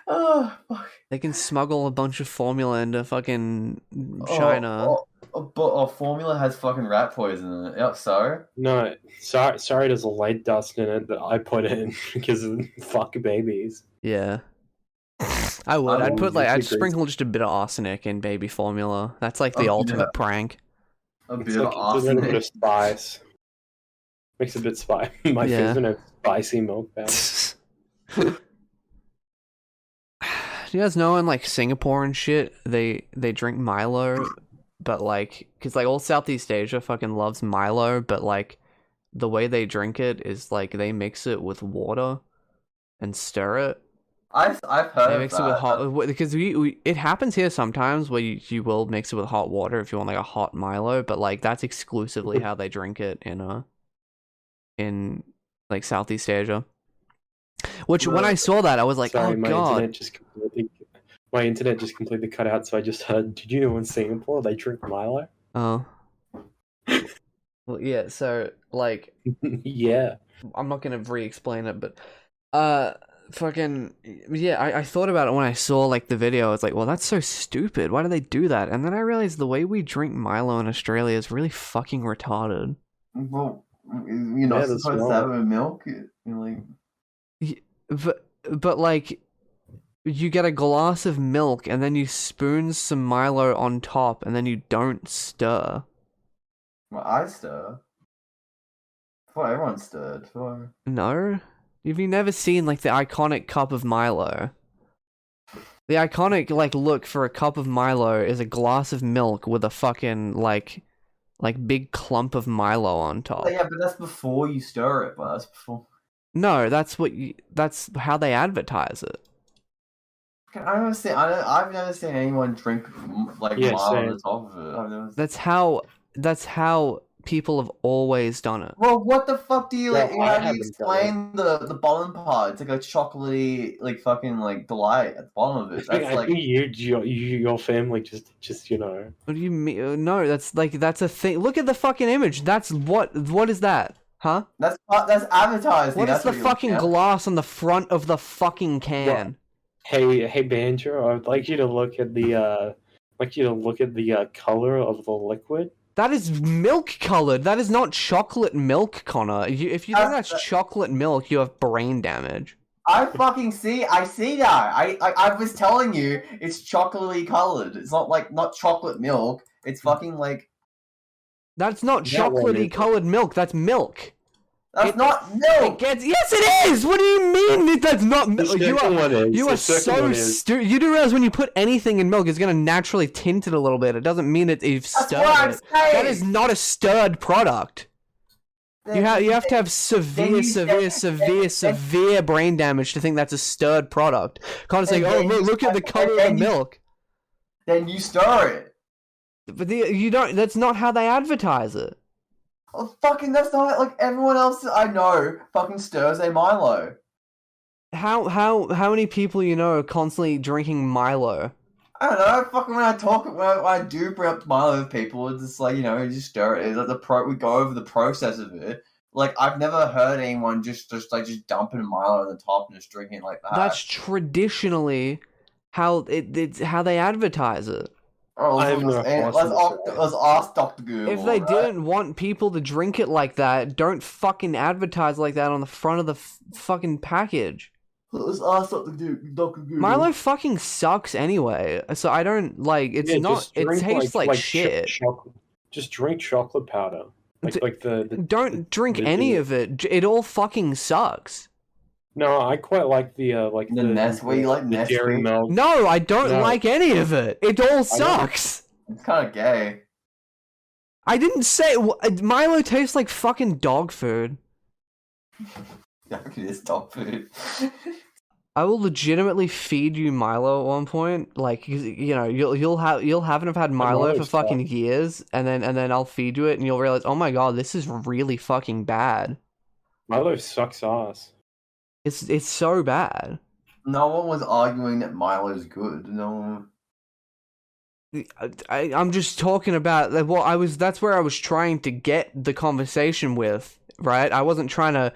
Oh, fuck. They can smuggle a bunch of formula into fucking China. formula has fucking rat poison in it. Yep, so? No, sorry, there's a light dust in it that I put in because of fuck babies. Yeah. I would. I'd put like I'd Crazy. sprinkle just a bit of arsenic in baby formula. That's like the ultimate prank. It's like a little bit of spice. Makes it a bit spicy. My favorite is spicy milk powder. Do you guys know in like Singapore and shit, they drink Milo, but like, cause like all Southeast Asia fucking loves Milo, but like the way they drink it is like they mix it with water and stir it. I've heard They mix it with hot, because it happens here sometimes where you will mix it with hot water if you want like a hot Milo, but like that's exclusively how they drink it in like Southeast Asia. Which when I saw that I was like, sorry, oh god. My internet just completely cut out, so I just heard, did you know in Singapore they drink Milo? Oh. Well, yeah, so like yeah. I'm not gonna re-explain it, but fucking yeah, I thought about it when I saw like the video. I was like, well, that's so stupid. Why do they do that? And then I realized the way we drink Milo in Australia is really fucking retarded. Well, you're not supposed to have it with milk. You're like... But like, you get a glass of milk and then you spoon some Milo on top and then you don't stir. Well, I stir. Well, everyone stirred. No? Have you never seen, like, the iconic cup of Milo? The iconic, like, look for a cup of Milo is a glass of milk with a fucking, like big clump of Milo on top. Yeah, but that's before you stir it, but that's before... No, that's how they advertise it. I've never seen anyone drink, like, Milo on the top of it. That's how people have always done it. Well, what the fuck do you, how do you explain the bottom part? It's like a chocolatey, like, fucking, like, delight at the bottom of it. That's I think your family just, you know. What do you mean? No, that's a thing. Look at the fucking image. What is that? Huh? That's advertising. What is the fucking glass on the front of the fucking can? Hey, Banjo, I'd like you to look at the color of the liquid. That is milk colored. That is not chocolate milk, Connor. If you think that's chocolate milk, you have brain damage. I see that. I was telling you, it's chocolatey colored. It's not chocolate milk. It's fucking like... That's not chocolatey colored milk. That's milk. That's not milk. Yes, it is. What do you mean that's not milk? You are so stupid. You do realize when you put anything in milk, it's gonna naturally tint it a little bit. It doesn't mean you've stirred it. That is not a stirred product. You have to have severe brain damage to think that's a stirred product. Kind of saying, oh look at the color of the milk. Then you stir it. But you don't. That's not how they advertise it. Oh, fucking, that's not like everyone else I know fucking stirs their Milo. How many people you know are constantly drinking Milo? I don't know. Fucking when I do bring up Milo with people, it's just like, you know, you just stir it. It's like we go over the process of it. Like, I've never heard anyone just dumping Milo on the top and just drinking it like that. That's traditionally how how they advertise it. Oh, let's ask Dr. Google. If they didn't want people to drink it like that, don't fucking advertise like that on the front of the fucking package. Let's ask Dr. Google. Milo fucking sucks anyway, so I don't like. It's not. It tastes like shit. Just drink chocolate powder. Don't drink any of it. It all fucking sucks. No, I quite like the Nest. What, you like Nest? Dairy milk. No, I don't like any of it. It all sucks. It's kind of gay. I didn't say Milo tastes like fucking dog food. Yeah, it is dog food. I will legitimately feed you Milo at one point. Like, you know, you'll haven't have had Milo for fucking years, and then I'll feed you it, and you'll realize, oh my god, this is really fucking bad. Milo sucks ass. It's so bad. No one was arguing that Milo's good. No one... I'm just talking about that's where I was trying to get the conversation with right? I wasn't trying to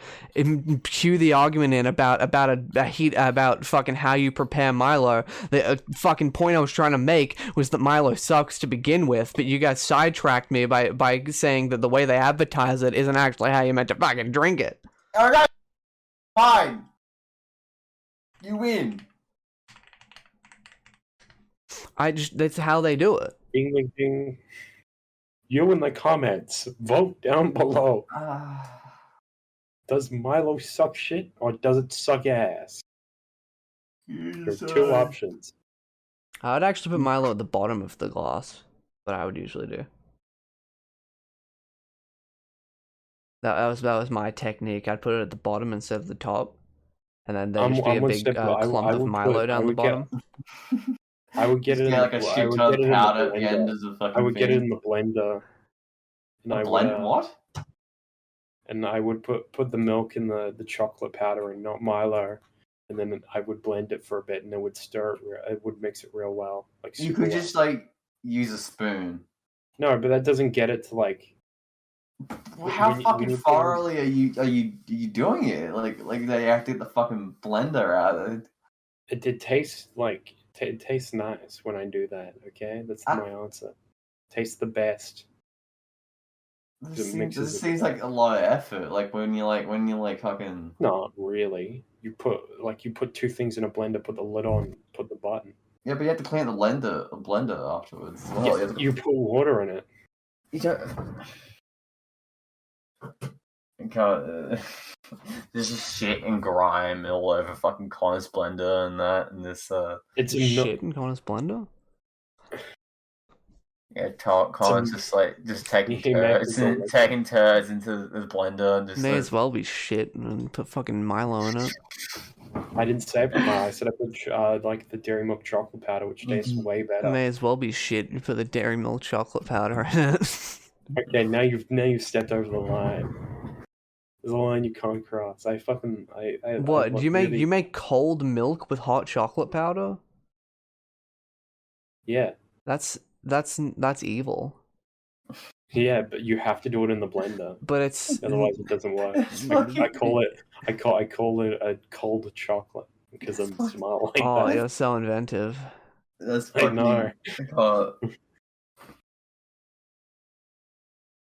cue the argument in about fucking how you prepare Milo. The fucking point I was trying to make was that Milo sucks to begin with, but you guys sidetracked me by saying that the way they advertise it isn't actually how you meant to fucking drink it. Alright, fine. You win. That's how they do it. Ding, ding, ding. You in the comments, vote down below. Does Milo suck shit, or does it suck ass? There's two options. I would actually put Milo at the bottom of the glass. What I would usually do. That was my technique. I'd put it at the bottom instead of the top, and then there'd just be a big clump of Milo down the bottom. I would get it in like a shit ton of powder at the end as a fucking I would get it in the blender. And I blend what? And I would put the milk in the chocolate powder and not Milo, and then I would blend it for a bit, and it would stir it. It would mix it real well. Like you could just like use a spoon. No, but that doesn't get it to like. Well, how fucking thoroughly are you doing it? Like they have to get the fucking blender out of it. It tastes like it tastes nice when I do that. Okay, that's my answer. Tastes the best. This seems like a lot of effort. Like when you fucking. Not really. You put two things in a blender, put the lid on, put the button. Yeah, but you have to clean the blender afterwards. Well, yeah, you put water in it. You don't. There's just shit and grime all over fucking Connor's blender and that and this. It's shit in Connor's blender. Yeah, Connor's just taking turds into the blender and just. May as well be shit and put fucking Milo in it. I didn't say put Milo. I said I put like the dairy milk chocolate powder, which tastes way better. May as well be shit. You put the dairy milk chocolate powder in it. Okay, now you've stepped over the line. There's a line you can't cross. What? Do you make cold milk with hot chocolate powder? Yeah. That's evil. Yeah, but you have to do it in the blender. But it's otherwise it doesn't work. I call it a cold chocolate because I'm smart like that. Oh, you're so inventive. That's fucking. I know.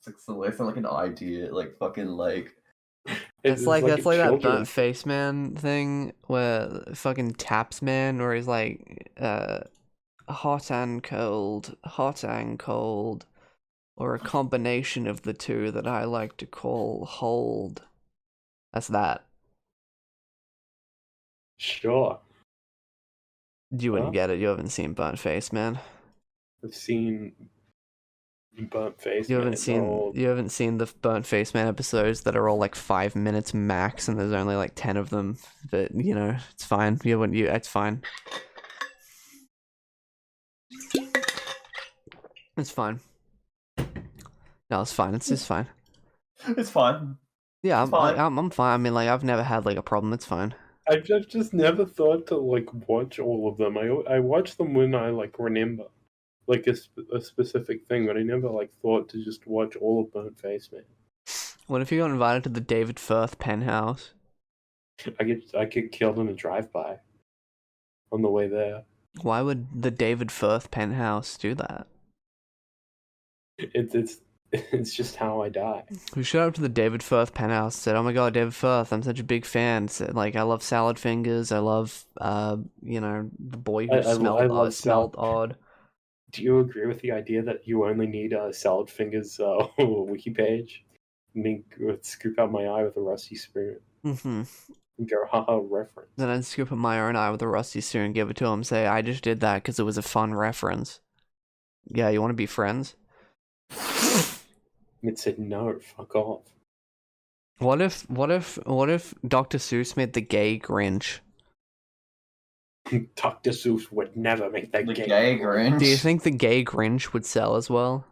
It's like an idea, like fucking like. That's like that burnt face man thing where fucking Taps Man, where he's like, hot and cold, or a combination of the two that I like to call hold. That's that. Sure. You wouldn't get it. You haven't seen Burnt Face Man. I've seen Burnt Face. You haven't seen the Burnt Face Man episodes that are all like 5 minutes max, and there's only like 10 of them. But you know, it's fine. It's fine. It's fine. No, it's fine. It's just fine. It's fine. Yeah, I'm fine. I mean, like, I've never had like a problem. It's fine. I've just never thought to like watch all of them. I watch them when I like remember. Like a specific thing, but I never like thought to just watch all of Burnt Face Man. What if you got invited to the David Firth penthouse? I get killed in a drive-by on the way there. Why would the David Firth penthouse do that? It's just how I die. We showed up to the David Firth penthouse and said, "Oh my god, David Firth, I'm such a big fan. Said, like, I love salad fingers. I love, the boy who smelled odd." Do you agree with the idea that you only need a salad fingers wiki page? And then scoop out my eye with a rusty spoon. Mm-hmm. And go, haha, reference. Then I'd scoop up my own eye with a rusty spoon and give it to him. Say, I just did that because it was a fun reference. Yeah, you want to be friends? And it said no, fuck off. What if Dr. Seuss made the gay Grinch? Dr. Seuss would never make that gay Grinch. Do you think the gay Grinch would sell as well?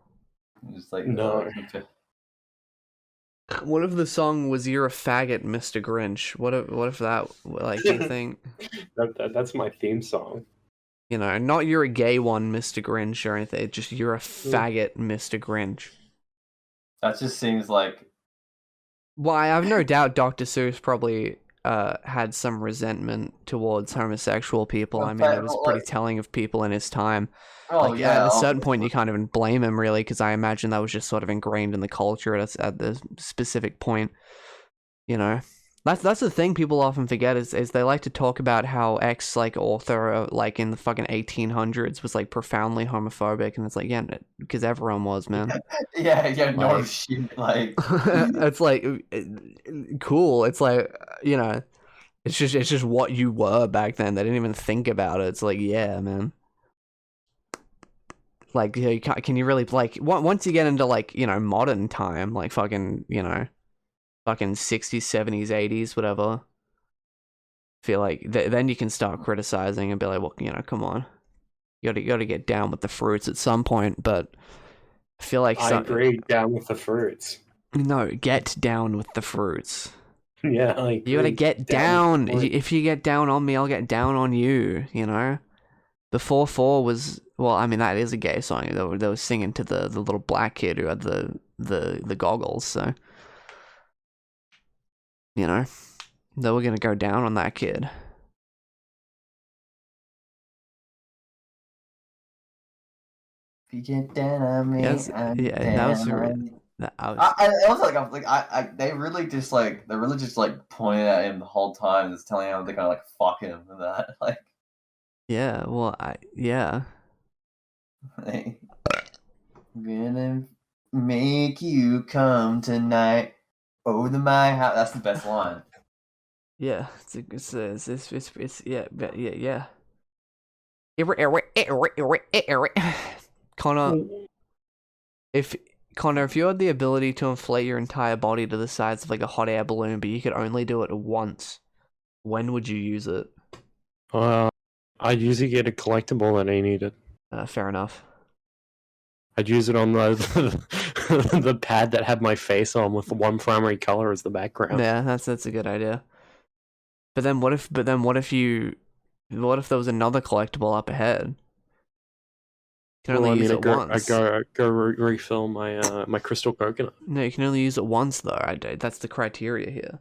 Just like no. What if the song was "You're a Faggot, Mr. Grinch"? What if that, like, do you think? That's my theme song. You know, not "You're a gay one, Mr. Grinch" or anything. Just "You're a faggot, Mr. Grinch." That just seems like Well, I have no doubt Dr. Seuss probably had some resentment towards homosexual people. I mean, it was pretty telling of people in his time. Oh Like, yeah, at a certain point, you can't even blame him, really, because I imagine that was just sort of ingrained in the culture at the specific point. You know, that's the thing people often forget is they like to talk about how X like author like in the fucking 1800s was like profoundly homophobic, and it's like, yeah, because everyone was, man. yeah, no Like- shit, like It's like cool. It's like, you know, it's just what you were back then. They didn't even think about it. It's like, yeah, man. Like, you know, can you really like once you get into like, you know, modern time, like fucking, you know, fucking 60s, 70s, 80s, whatever. Feel like then you can start criticizing and be like, well, you know, come on, you gotta get down with the fruits at some point. But I feel like I agree. Down with the fruits. No, get down with the fruits. Yeah, I agree. You gotta get down. If you get down on me, I'll get down on you. You know, the 4-4 was, well, I mean, that is a gay song. They were singing to the little black kid who had the goggles. So, you know, they were gonna go down on that kid. if you get down on me, Yes, I'm yeah, down that was on very. you. I was, I also they really just like pointed at him the whole time, just telling him they're gonna like fuck him and that like. yeah, well, yeah. I'm gonna make you come tonight over to my house. That's the best line. Yeah, it's yeah. Connor, if you had the ability to inflate your entire body to the size of like a hot air balloon, but you could only do it once, when would you use it? I'd usually get a collectible that I needed. Fair enough. I'd use it on the pad that had my face on with the one primary color as the background. Yeah, that's a good idea. But then what if there was another collectible up ahead? You can only use it once. I go refill my my crystal coconut. No, you can only use it once though. That's the criteria here.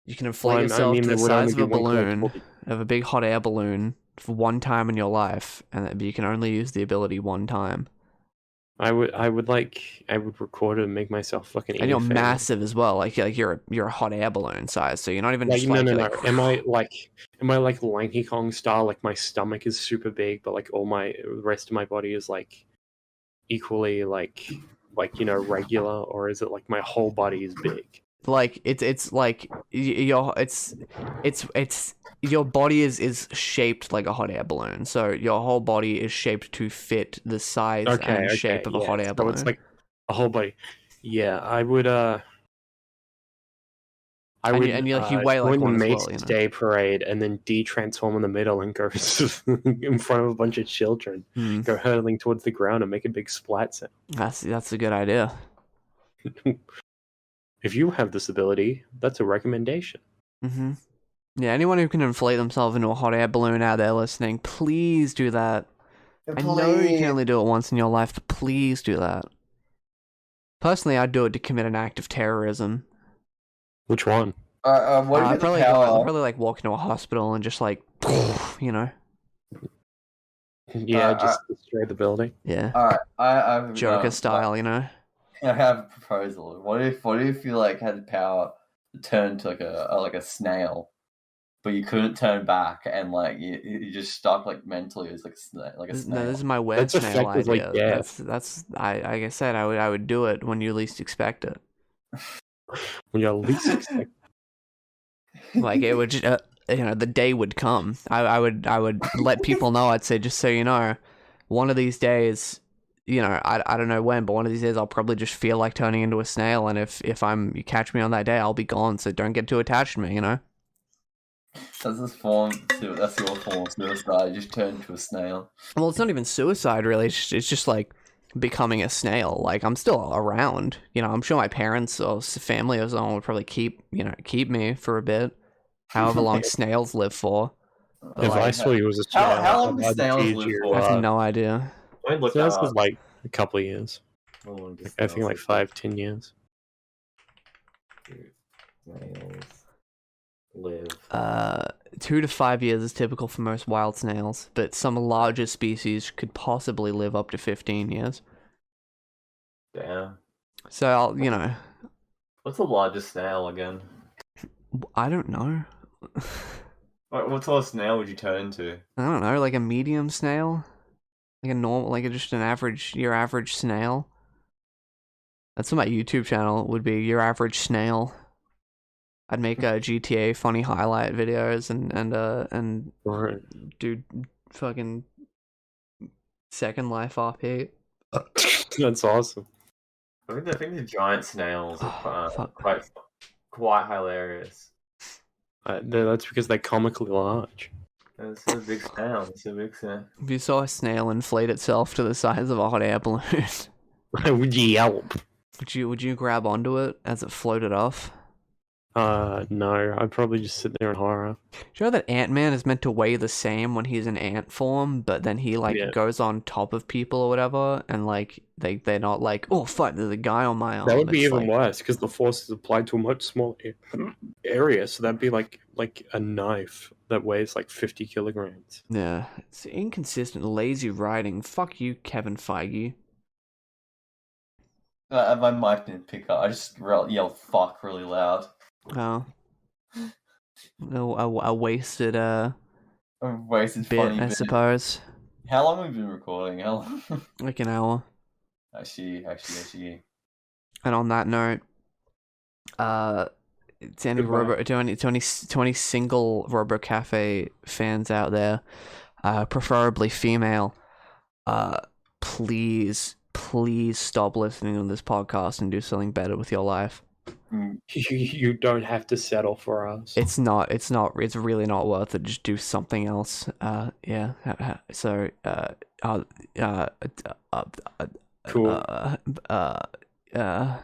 You can inflate yourself to the size of a balloon, of a big hot air balloon, for one time in your life, and you can only use the ability one time. I would record it and make myself fucking. And you're massive as well. Like you're a hot air balloon size, so you're not even. Like, just no. Like, am I like Lanky Kong style? Like my stomach is super big, but like all the rest of my body is like equally like you know, regular, or is it like my whole body is big? Like it's like your body is shaped like a hot air balloon, so your whole body is shaped to fit the size and shape of a hot air balloon. So it's like a whole body. Yeah, I would. You weigh like one as well, you know? Day parade and then de-transform in the middle and go in front of a bunch of children, go hurtling towards the ground and make a big splat sound. That's a good idea. If you have this ability, that's a recommendation. Mm-hmm. Yeah, anyone who can inflate themselves into a hot air balloon out there listening, please do that. I know you can only do it once in your life, but please do that. Personally, I'd do it to commit an act of terrorism. Which one? I'd probably like walk into a hospital and just like, you know. Yeah, just destroy the building. Yeah. Alright, I've Joker style, you know. I have a proposal. What if you like had the power to turn to like a snail, but you couldn't turn back, and like you just stuck like mentally as like a snail. No, this is my web snail idea. That's like I said, I would do it when you least expect it. When you least expect. Like it would, you know, the day would come. I would let people know. I'd say, just so you know, one of these days, you know, I don't know when, but one of these days I'll probably just feel like turning into a snail, and if you catch me on that day, I'll be gone. So don't get too attached to me, you know. That's your form of suicide. You just turn into a snail. Well, it's not even suicide, really. It's just like becoming a snail. Like, I'm still around. You know, I'm sure my parents or family or someone would probably keep me for a bit. However long snails live for. But if I saw you as a snail, how long do snails live for? I have no idea. Snails live like a couple of years. I think like 5-10 years. Snails live. 2 to 5 years is typical for most wild snails, but some larger species could possibly live up to 15 years. Damn. So, What's the largest snail again? I don't know. What sort of snail would you turn into? I don't know, like a medium snail? Like a normal, like just your average snail? That's what my YouTube channel would be, your average snail. I'd make GTA funny highlight videos and do fucking Second Life RP. That's awesome. I think the giant snails are Fuck. quite hilarious. That's because they're comically large. It's a big snail. It's a big snail. If you saw a snail inflate itself to the size of a hot air balloon, I would yelp. would you grab onto it as it floated off? No, I'd probably just sit there in horror. Do you know that Ant-Man is meant to weigh the same when he's in ant form, but then he goes on top of people or whatever, and they're not like, oh fuck, there's a guy on my arm. That would be even worse because the force is applied to a much smaller area, so that'd be like a knife that weighs like 50 kilograms. Yeah, it's inconsistent, lazy writing. Fuck you, Kevin Feige. My mic didn't pick up. I just yelled "fuck" really loud. Oh, a wasted A wasted bit, funny I bit. suppose. How long have we been recording? How long? Like an hour. Actually. And on that note, to any single Robo-Café fans out there, preferably female, please stop listening to this podcast and do something better with your life. You don't have to settle for us. It's really not worth it. Just do something else. Yeah. So, cool.